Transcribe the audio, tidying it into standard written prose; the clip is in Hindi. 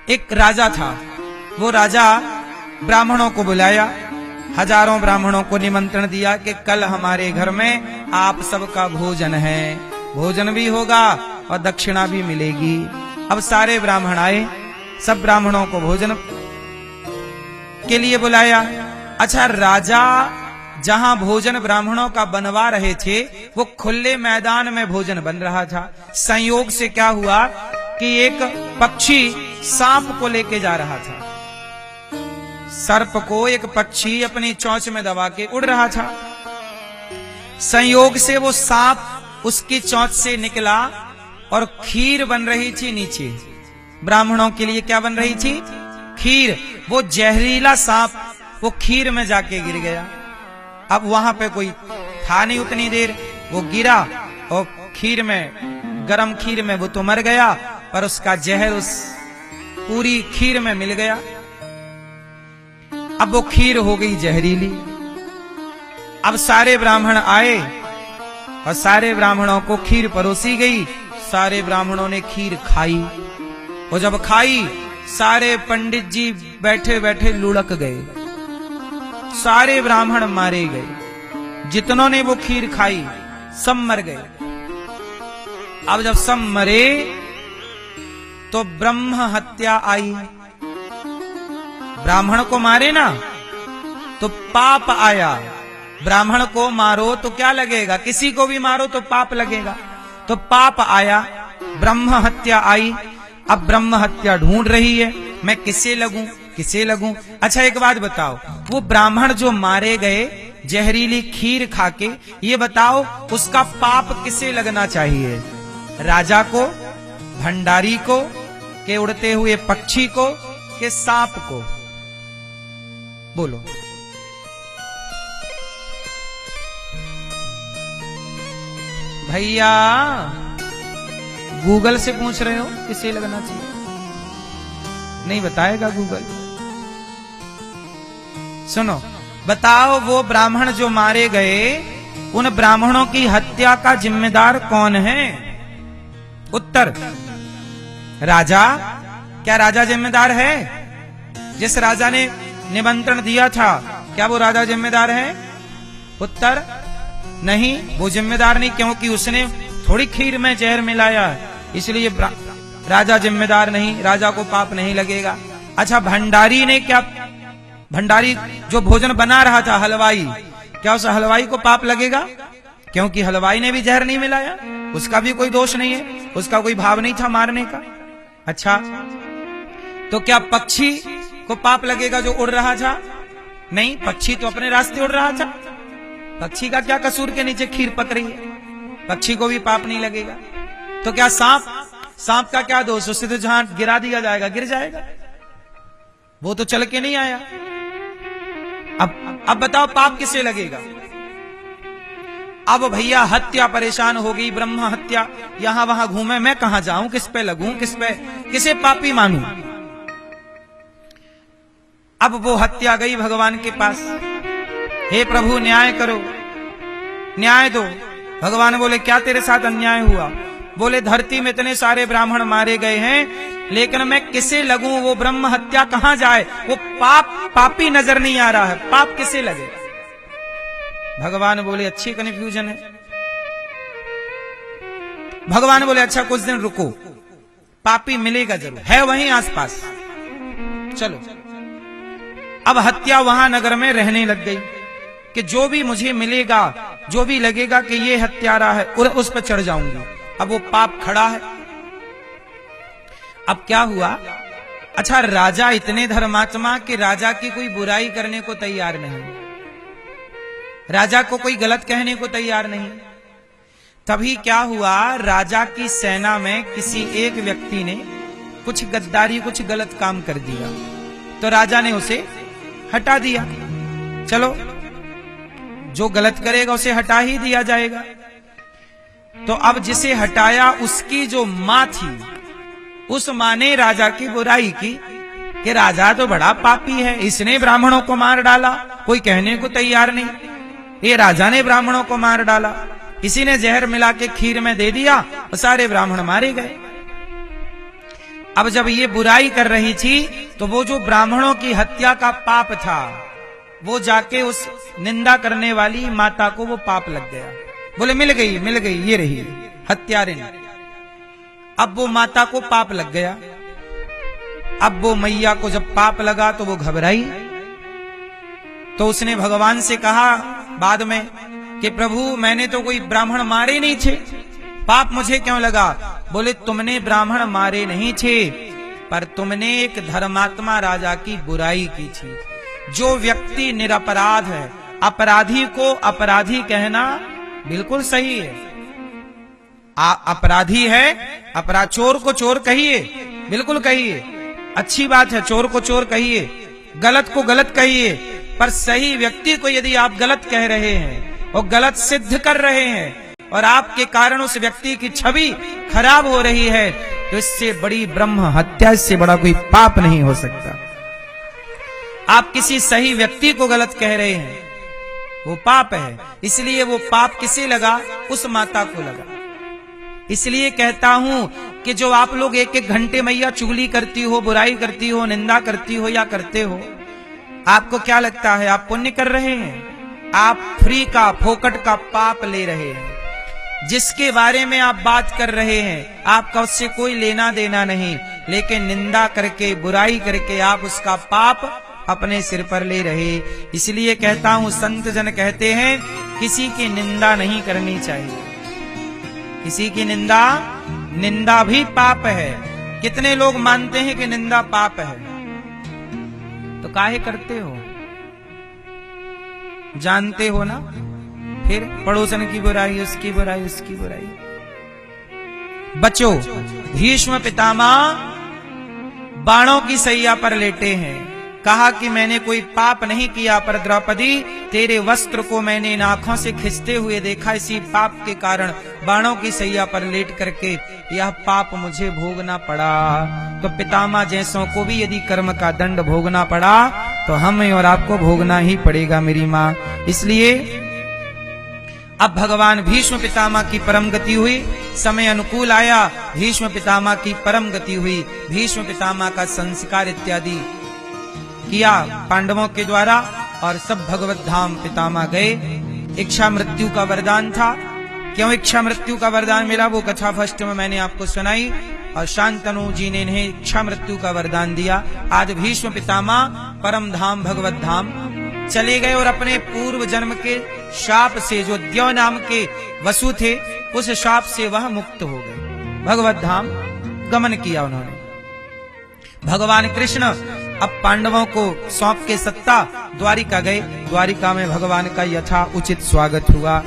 एक राजा था। वो राजा ब्राह्मणों को बुलाया, हजारों ब्राह्मणों को निमंत्रण दिया कि कल हमारे घर में आप सबका भोजन है, भोजन भी होगा और दक्षिणा भी मिलेगी। अब सारे ब्राह्मण आए, सब ब्राह्मणों को भोजन के लिए बुलाया। अच्छा, राजा जहां भोजन ब्राह्मणों का बनवा रहे थे वो खुले मैदान में भोजन बन रहा था। संयोग से क्या हुआ कि एक पक्षी सांप को लेके जा रहा था। सर्प को एक पक्षी अपनी चोंच में दबा के उड़ रहा था। संयोग से वो सांप उसकी चोंच से निकला और खीर बन रही थी नीचे। ब्राह्मणों के लिए क्या बन रही थी? खीर। वो जहरीला सांप वो खीर में जाके गिर गया। अब वहां पे कोई था नहीं उतनी देर, वो गिरा और खीर में, गरम खीर में वो तो मर गया, पर उसका जहर उस पूरी खीर में मिल गया। अब वो खीर हो गई जहरीली। अब सारे ब्राह्मण आए और सारे ब्राह्मणों को खीर परोसी गई। सारे ब्राह्मणों ने खीर खाई और जब खाई सारे पंडित जी बैठे बैठे लुढ़क गए। सारे ब्राह्मण मारे गए। जितनों ने वो खीर खाई सब मर गए। अब जब सब मरे तो ब्रह्म हत्या आई। ब्राह्मण को मारे ना तो पाप आया। ब्राह्मण को मारो तो क्या लगेगा? किसी को भी मारो तो पाप लगेगा। तो पाप आया, ब्रह्म हत्या आई। अब ब्रह्म हत्या ढूंढ रही है, मैं किसे लगूं, किसे लगूं। अच्छा, एक बात बताओ, वो ब्राह्मण जो मारे गए जहरीली खीर खाके, ये बताओ उसका पाप किसे लगना चाहिए? राजा को, भंडारी को, के उड़ते हुए पक्षी को, के सांप को? बोलो। भैया गूगल से पूछ रहे हो किसे लगना चाहिए? नहीं बताएगा गूगल। सुनो, बताओ वो ब्राह्मण जो मारे गए, उन ब्राह्मणों की हत्या का जिम्मेदार कौन है? उत्तर, राजा। क्या राजा जिम्मेदार है? जिस राजा ने निमंत्रण दिया था, क्या वो राजा जिम्मेदार है? उत्तर, नहीं, वो जिम्मेदार नहीं, क्योंकि उसने थोड़ी खीर में जहर मिलाया, इसलिए राजा जिम्मेदार नहीं, राजा को पाप नहीं लगेगा। अच्छा, भंडारी ने क्या, भंडारी जो भोजन बना रहा था, हलवाई, क्या उस हलवाई को पाप लगेगा? क्योंकि हलवाई ने भी जहर नहीं मिलाया, उसका भी कोई दोष नहीं है, उसका कोई भाव नहीं था मारने का। अच्छा, तो क्या पक्षी को पाप लगेगा जो उड़ रहा था? नहीं, पक्षी तो अपने रास्ते उड़ रहा था। पक्षी का क्या कसूर के नीचे खीर पक रही है? पक्षी को भी पाप नहीं लगेगा। तो क्या सांप, सांप का क्या दोष? उससे तो जहां गिरा दिया जाएगा गिर जाएगा, वो तो चल के नहीं आया। अब बताओ पाप किसे लगेगा? अब भैया हत्या परेशान हो गई, ब्रह्म हत्या, यहां वहां घूमे, मैं कहां जाऊं, किस पे लगूं, किसे पापी मानूं? अब वो हत्या गई भगवान के पास, हे प्रभु न्याय करो, न्याय दो। भगवान बोले क्या तेरे साथ अन्याय हुआ? बोले धरती में इतने सारे ब्राह्मण मारे गए हैं, लेकिन मैं किसे लगूं? वो ब्रह्म हत्या कहां जाए? वो पापी नजर नहीं आ रहा है, पाप किसे लगे? भगवान बोले अच्छी कन्फ्यूजन है। भगवान बोले अच्छा कुछ दिन रुको, पापी मिलेगा जरूर, है वहीं आसपास, चलो। अब हत्या वहां नगर में रहने लग गई कि जो भी मुझे मिलेगा, जो भी लगेगा कि ये हत्यारा है, उस पर चढ़ जाऊंगी। अब वो पाप खड़ा है। अब क्या हुआ? अच्छा, राजा इतने धर्मात्मा कि राजा की कोई बुराई करने को तैयार नहीं, राजा को कोई गलत कहने को तैयार नहीं। तभी क्या हुआ, राजा की सेना में किसी एक व्यक्ति ने कुछ गद्दारी, कुछ गलत काम कर दिया, तो राजा ने उसे हटा दिया। चलो, जो गलत करेगा उसे हटा ही दिया जाएगा। तो अब जिसे हटाया उसकी जो मां थी, उस मां ने राजा की बुराई की कि राजा तो बड़ा पापी है, इसने ब्राह्मणों को मार डाला, कोई कहने को तैयार नहीं, ये राजा ने ब्राह्मणों को मार डाला, इसी ने जहर मिला के खीर में दे दिया और सारे ब्राह्मण मारे गए। अब जब ये बुराई कर रही थी तो वो जो ब्राह्मणों की हत्या का पाप था, वो जाके उस निंदा करने वाली माता को वो पाप लग गया। बोले मिल गई, ये रही हत्यारिन। अब वो माता को पाप लग गया। अब वो मैया को जब पाप लगा तो वो घबराई, तो उसने भगवान से कहा बाद में कि प्रभु मैंने तो कोई ब्राह्मण मारे नहीं थे, पाप मुझे क्यों लगा? बोले तुमने ब्राह्मण मारे नहीं थे, पर तुमने एक धर्मात्मा राजा की बुराई की थी। जो व्यक्ति निरपराध है, अपराधी को अपराधी कहना बिल्कुल सही है। अपराधी है, अपराध, चोर को चोर कहिए, बिल्कुल कहिए, अच्छी बात है, चोर को चोर कहिए, गलत को गलत कहिए, पर सही व्यक्ति को यदि आप गलत कह रहे हैं और गलत सिद्ध कर रहे हैं और आपके कारण उस व्यक्ति की छवि खराब हो रही है, तो इससे बड़ी ब्रह्म हत्या, इससे बड़ा कोई पाप नहीं हो सकता। आप किसी सही व्यक्ति को गलत कह रहे हैं, वो पाप है। इसलिए वो पाप किसे लगा? उस माता को लगा। इसलिए कहता हूं कि जो आप लोग एक एक घंटे मैया चुगली करती हो, बुराई करती हो, निंदा करती हो या करते हो, आपको क्या लगता है आप पुण्य कर रहे हैं? आप फ्री का, फोकट का पाप ले रहे हैं। जिसके बारे में आप बात कर रहे हैं आपका उससे कोई लेना देना नहीं, लेकिन निंदा करके, बुराई करके आप उसका पाप अपने सिर पर ले रहे। इसलिए कहता हूं, संत जन कहते हैं किसी की निंदा नहीं करनी चाहिए। किसी की निंदा भी पाप है। कितने लोग मानते हैं कि निंदा पाप है, तो काहे करते हो? जानते हो ना? फिर पड़ोसन की बुराई, उसकी बुराई, उसकी बुराई। बच्चों, भीष्म पितामह बाणों की सैया पर लेटे हैं। कहा कि मैंने कोई पाप नहीं किया, पर द्रौपदी तेरे वस्त्र को मैंने इन आंखों से खिंचते हुए देखा, इसी पाप के कारण बाणों की सैया पर लेट करके यह पाप मुझे भोगना पड़ा। तो पितामह जैसों को भी यदि कर्म का दंड भोगना पड़ा तो हमें और आपको भोगना ही पड़ेगा मेरी माँ। इसलिए अब भगवान भीष्म पितामह की परम गति हुई, समय अनुकूल आया, भीष्म पितामह की परम गति हुई। भीष्म पितामह का संस्कार इत्यादि किया पांडवों के द्वारा और सब भगवत धाम पितामह गए। इच्छा मृत्यु का वरदान था। क्यों इच्छा मृत्यु का वरदान मिला वो कथा फर्स्ट में मैंने आपको सुनाई, और शांतनु जी ने इन्हें इच्छा मृत्यु का वरदान दिया। आज भीष्म पितामह परम धाम भगवत धाम चले गए और अपने पूर्व जन्म के शाप से, जो द्यौ नाम के वसु थे, उस शाप से वह मुक्त हो गए। भगवत धाम गमन किया उन्होंने। भगवान कृष्ण अब पांडवों को सौंप के सत्ता द्वारिका गए। द्वारिका में भगवान का यथा उचित स्वागत हुआ।